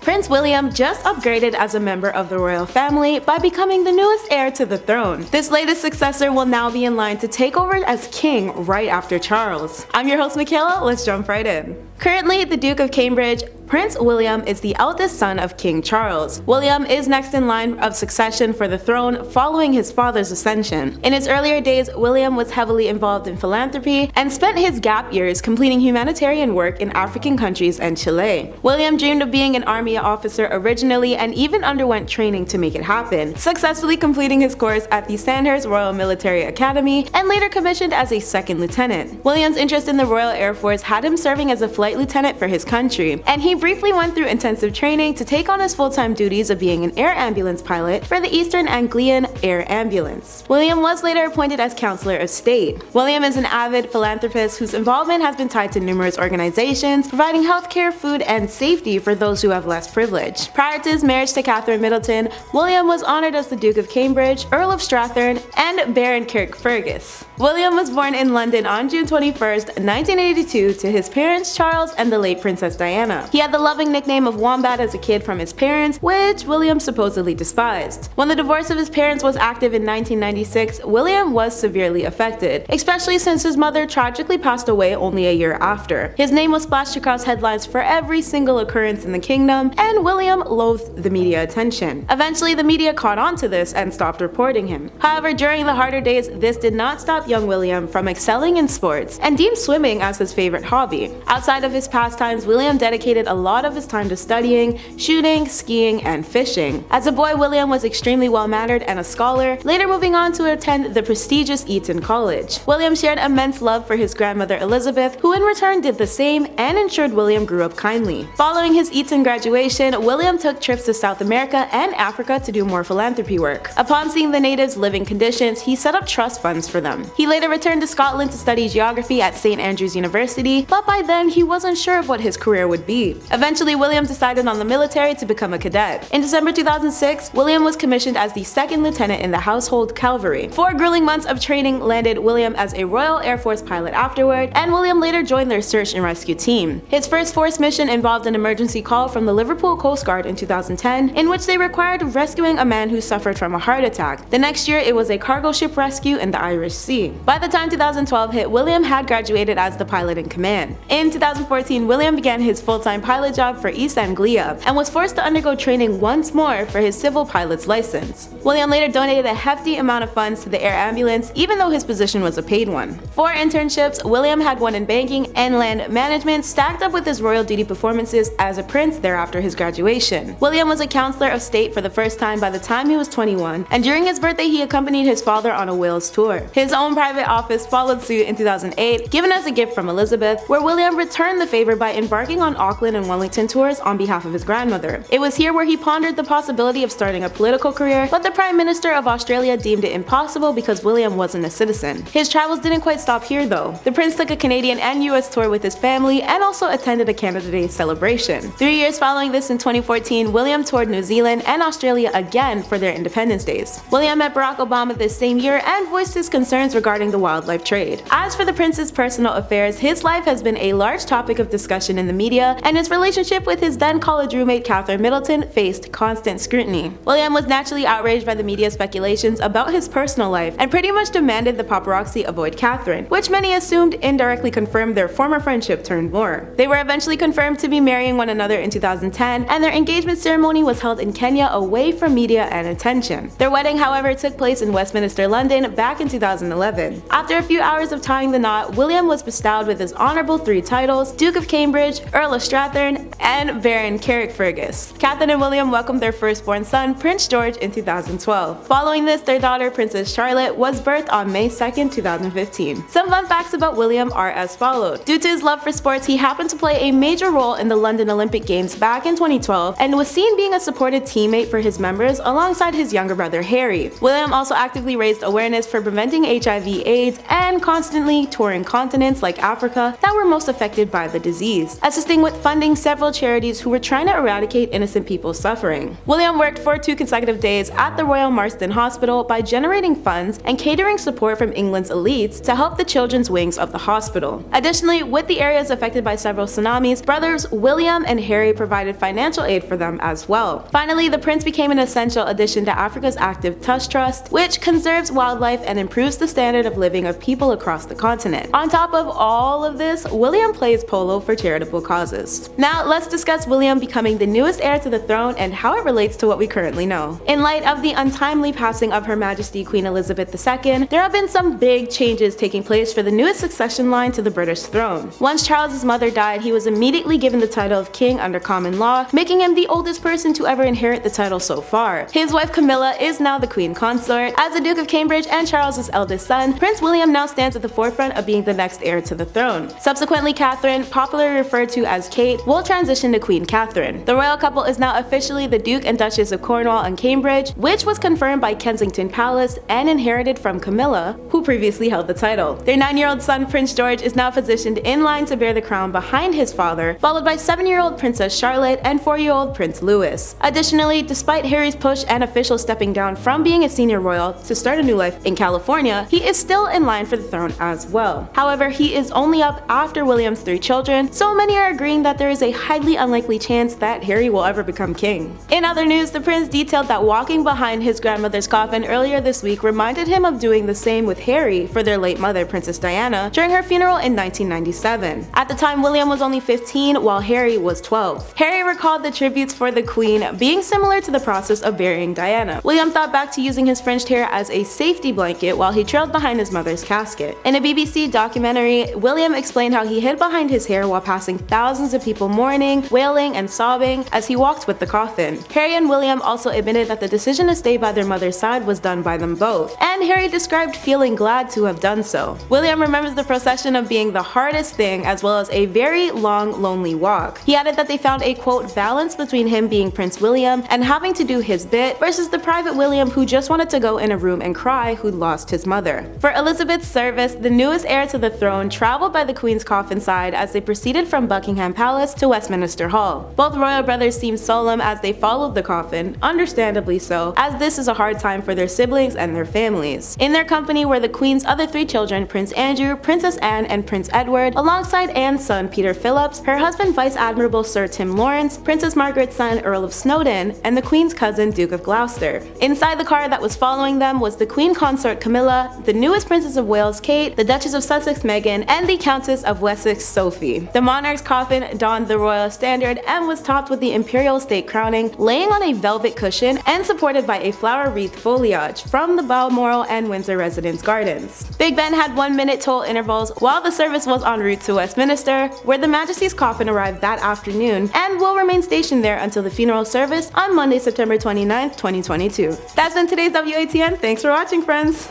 Prince William just upgraded as a member of the royal family by becoming the newest heir to the throne. This latest successor will now be in line to take over as king right after Charles. I'm your host Michaela, let's jump right in. Currently, the Duke of Cambridge, Prince William is the eldest son of King Charles. William is next in line of succession for the throne following his father's ascension. In his earlier days, William was heavily involved in philanthropy and spent his gap years completing humanitarian work in African countries and Chile. William dreamed of being an army officer originally and even underwent training to make it happen, successfully completing his course at the Sandhurst Royal Military Academy and later commissioned as a second lieutenant. William's interest in the Royal Air Force had him serving as a flight lieutenant for his country, and he briefly went through intensive training to take on his full-time duties of being an air ambulance pilot for the Eastern Anglian Air Ambulance. William was later appointed as Counselor of State. William is an avid philanthropist whose involvement has been tied to numerous organizations providing healthcare, food, and safety for those who have less privilege. Prior to his marriage to Catherine Middleton, William was honored as the Duke of Cambridge, Earl of Strathern, and Baron Carrickfergus. William was born in London on June 21st, 1982 to his parents Charles and the late Princess Diana. He had the loving nickname of Wombat as a kid from his parents, which William supposedly despised. When the divorce of his parents was active in 1996, William was severely affected, especially since his mother tragically passed away only a year after. His name was splashed across headlines for every single occurrence in the kingdom, and William loathed the media attention. Eventually, the media caught on to this and stopped reporting him. However, during the harder days, this did not stop young William from excelling in sports and deemed swimming as his favorite hobby. Outside of his pastimes, William dedicated a lot of his time to studying, shooting, skiing, and fishing. As a boy, William was extremely well-mannered and a scholar, later moving on to attend the prestigious Eton College. William shared immense love for his grandmother Elizabeth, who in return did the same and ensured William grew up kindly. Following his Eton graduation, William took trips to South America and Africa to do more philanthropy work. Upon seeing the natives' living conditions, he set up trust funds for them. He later returned to Scotland to study geography at St. Andrews University, but by then he wasn't sure of what his career would be. Eventually, William decided on the military to become a cadet. In December 2006, William was commissioned as the second lieutenant in the Household Cavalry. 4 grueling months of training landed William as a Royal Air Force pilot afterward, and William later joined their search and rescue team. His first force mission involved an emergency call from the Liverpool Coast Guard in 2010, in which they required rescuing a man who suffered from a heart attack. The next year, it was a cargo ship rescue in the Irish Sea. By the time 2012 hit, William had graduated as the pilot in command. In 2014, William began his full-time pilot job for East Anglia and was forced to undergo training once more for his civil pilot's license. William later donated a hefty amount of funds to the air ambulance, even though his position was a paid one. 4 internships, William had one in banking and land management, stacked up with his royal duty performances as a prince thereafter his graduation. William was a Counselor of State for the first time by the time he was 21, and during his birthday he accompanied his father on a Wales tour. His own private office followed suit in 2008, given as a gift from Elizabeth, where William returned the favor by embarking on Auckland and Wellington tours on behalf of his grandmother. It was here where he pondered the possibility of starting a political career, but the Prime Minister of Australia deemed it impossible because William wasn't a citizen. His travels didn't quite stop here though. The Prince took a Canadian and US tour with his family and also attended a Canada Day celebration. 3 years following this, in 2014, William toured New Zealand and Australia again for their Independence Days. William met Barack Obama this same year and voiced his concerns regarding the wildlife trade. As for the Prince's personal affairs, his life has been a large topic of discussion in the media, and his relationship with his then college roommate Catherine Middleton faced constant scrutiny. William was naturally outraged by the media speculations about his personal life and pretty much demanded the paparazzi avoid Catherine, which many assumed indirectly confirmed their former friendship turned more. They were eventually confirmed to be marrying one another in 2010, and their engagement ceremony was held in Kenya away from media and attention. Their wedding, however, took place in Westminster, London back in 2011. After a few hours of tying the knot, William was bestowed with his honorable 3 titles: Duke of Cambridge, Earl of Strathern, and Baron Carrickfergus. Catherine and William welcomed their firstborn son, Prince George, in 2012. Following this, their daughter, Princess Charlotte, was birthed on May 2nd, 2015. Some fun facts about William are as followed. Due to his love for sports, he happened to play a major role in the London Olympic Games back in 2012 and was seen being a supported teammate for his members alongside his younger brother Harry. William also actively raised awareness for preventing HIV/AIDS and constantly touring continents like Africa that were most affected by the disease, assisting with funding founding several charities who were trying to eradicate innocent people's suffering. William worked for 2 consecutive days at the Royal Marsden Hospital by generating funds and catering support from England's elites to help the children's wings of the hospital. Additionally, with the areas affected by several tsunamis, brothers William and Harry provided financial aid for them as well. Finally, the prince became an essential addition to Africa's active Tusk Trust, which conserves wildlife and improves the standard of living of people across the continent. On top of all of this, William plays polo for charitable causes. Now, let's discuss William becoming the newest heir to the throne and how it relates to what we currently know. In light of the untimely passing of Her Majesty Queen Elizabeth II, there have been some big changes taking place for the newest succession line to the British throne. Once Charles's mother died, he was immediately given the title of king under common law, making him the oldest person to ever inherit the title so far. His wife Camilla is now the queen consort. As the Duke of Cambridge and Charles's eldest son, Prince William now stands at the forefront of being the next heir to the throne. Subsequently, Catherine, popularly referred to as Kate, will transition to Queen Catherine. The royal couple is now officially the Duke and Duchess of Cornwall and Cambridge, which was confirmed by Kensington Palace and inherited from Camilla, who previously held the title. Their 9-year-old son Prince George is now positioned in line to bear the crown behind his father, followed by 7-year-old Princess Charlotte and 4-year-old Prince Louis. Additionally, despite Harry's push and official stepping down from being a senior royal to start a new life in California, he is still in line for the throne as well. However, he is only up after William's 3 children, so many are agreeing that there is a highly unlikely chance that Harry will ever become king. In other news, the prince detailed that walking behind his grandmother's coffin earlier this week reminded him of doing the same with Harry for their late mother, Princess Diana, during her funeral in 1997. At the time, William was only 15 while Harry was 12. Harry recalled the tributes for the queen being similar to the process of burying Diana. William thought back to using his fringed hair as a safety blanket while he trailed behind his mother's casket. In a BBC documentary, William explained how he hid behind his hair while passing thousands of people mourning, wailing, and sobbing as he walked with the coffin. Harry and William also admitted that the decision to stay by their mother's side was done by them both, and Harry described feeling glad to have done so. William remembers the procession of being the hardest thing as well as a very long, lonely walk. He added that they found a quote balance between him being Prince William and having to do his bit versus the private William who just wanted to go in a room and cry who'd lost his mother. For Elizabeth's service, the newest heir to the throne traveled by the Queen's coffin side as they proceeded from Buckingham Palace to Westminster Hall. Both royal brothers seemed solemn as they followed the coffin, understandably so, as this is a hard time for their siblings and their families. In their company were the Queen's other 3 children, Prince Andrew, Princess Anne, and Prince Edward, alongside Anne's son Peter Phillips, her husband Vice Admiral Sir Tim Lawrence, Princess Margaret's son Earl of Snowdon, and the Queen's cousin Duke of Gloucester. Inside the car that was following them was the Queen consort Camilla, the newest Princess of Wales Kate, the Duchess of Sussex Meghan, and the Countess of Wessex Sophie. The monarch's coffin donned the royal standard and was topped with the imperial state crowning, laying on a velvet cushion and supported by a flower wreath foliage from the Balmoral and Windsor residence gardens. Big Ben had 1-minute toll intervals while the service was en route to Westminster, where the Majesty's coffin arrived that afternoon and will remain stationed there until the funeral service on Monday, September 29th, 2022. That's been today's WATN. Thanks for watching, friends!